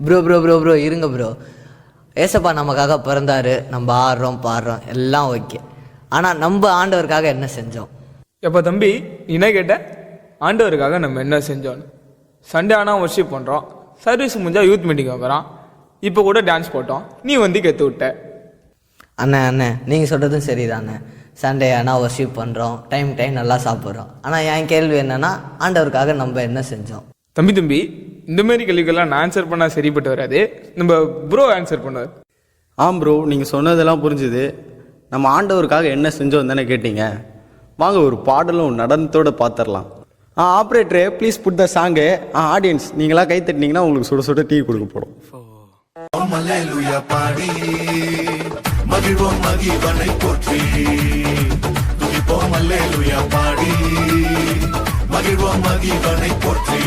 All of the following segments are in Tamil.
ப்ரோ ப்ரோ ப்ரோ ப்ரோ இருங்க ப்ரோ. ஏசப்பா நமக்காக பிறந்தாரு, நம்ம ஆடுறோம் பாடுறோம் எல்லாம் ஓகே. ஆனால் நம்ம ஆண்டவருக்காக என்ன செஞ்சோம்? எப்போ தம்பி நீ என்ன கேட்ட? ஆண்டவருக்காக நம்ம என்ன செஞ்சோன்னு. சண்டே ஆனால் ஒர்ஷிப் பண்ணுறோம், சர்வீஸ் முடிஞ்சால் யூத் மீட்டிங் வைக்கிறோம், இப்போ கூட டான்ஸ் போட்டோம், நீ வந்து கற்று விட்ட. அண்ணே நீங்கள் சொல்கிறதும் சரிதானே. சண்டே ஆனால் ஒர்ஷிப் பண்ணுறோம், டைம் நல்லா சாப்பிட்றோம். ஆனால் என் கேள்வி என்னென்னா, ஆண்டவருக்காக நம்ம என்ன செஞ்சோம்? தம்பி இந்த மாதிரி கேள்விகள்லாம் நான் ஆன்சர் பண்ணால் சரிப்பட்டு வராது, நம்ம ப்ரோ ஆன்சர் பண்ணுவார். ப்ரோ நீங்கள் சொன்னதெல்லாம் புரிஞ்சுது. நம்ம ஆண்டவருக்காக என்ன செஞ்சோம் தானே கேட்டீங்க. வாங்க ஒரு பாடலும் நடனத்தோடு பார்த்துடலாம். ஆப்ரேட்டரே please put the song. Audience நீங்களாம் கை தட்டினீங்கன்னா உங்களுக்கு சுட சுட டீ கொடுக்க போகிறோம். பாடி மகிழ்வோம் மகிழ்வனை போற்றி துதிப்போம் அல்லேலூயா பாடி மகிழ்வோம் மகிழ்வனை போற்றி.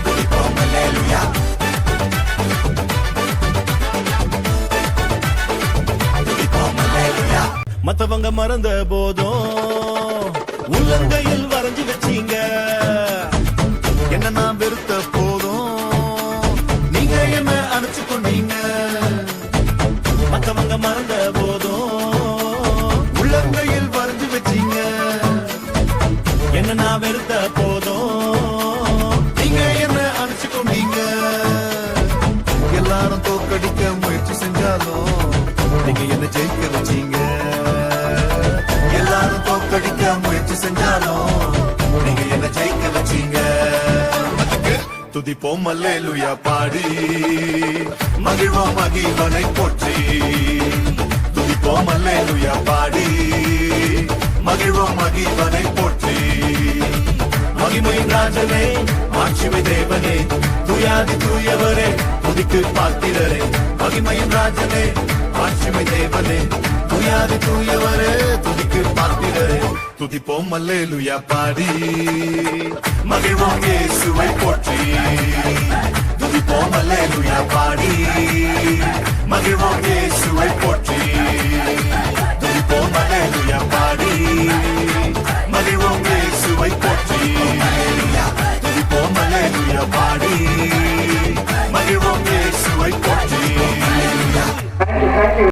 துதிப்போம் அல்லேலூயா துதிப்போம் அல்லேலூயா. மத்தவங்க மறந்த போதும் உள்ளங்கையில் வரைஞ்சு வச்சீங்க, என்ன நான் வெறுத்த போதும் நீங்க என்ன அணைச்சு கொண்டீங்க. மத்தவங்க மறந்த போதும் உள்ளங்கையில் வரைஞ்சு வச்சீங்க, என்ன நான் வெறுத்த போதும் நீங்க என்ன அணைச்சு கொண்டீங்க. எல்லாரும் தோக்கடிக்க முயற்சி செஞ்சாலும் நீங்க என்ன ஜெயிக்க வச்சீங்க. எல்லாரும் தோக்கடிக்க முயற்சி செஞ்சாலும் நீங்க என்ன ஜெயிக்க வச்சீங்க. துதிப்போம் அல்லேலூயா பாடி மகிழ்வோம் மகிழ்வனை போற்றி. துதிப்போம் அல்லேலூயா பாடி மகிழ்வோம் மகிழ்வனை போற்றி. மகிமையின் ராஜனே மாட்சிமை தேவனே துயாதி தூயவரே துதிக்கு பாத்திரரே. மகிமையின் ராஜனே மாட்சிமை தேவனே துயாதி தூயவரே துதிக்கு பாத்திரரே. துதிப்போம் அல்லேலூயா பாடி மகிழ்வோம் இயேசுவை போற்றி. துதிப்போம் அல்லேலூயா பாடி மகிழ்வோம் இயேசுவை போற்றி. துதிப்போம் அல்லேலூயா பாடி மகிழ்வோம் இயேசுவை போற்றி. துதிப்போம் அல்லேலூயா பாடி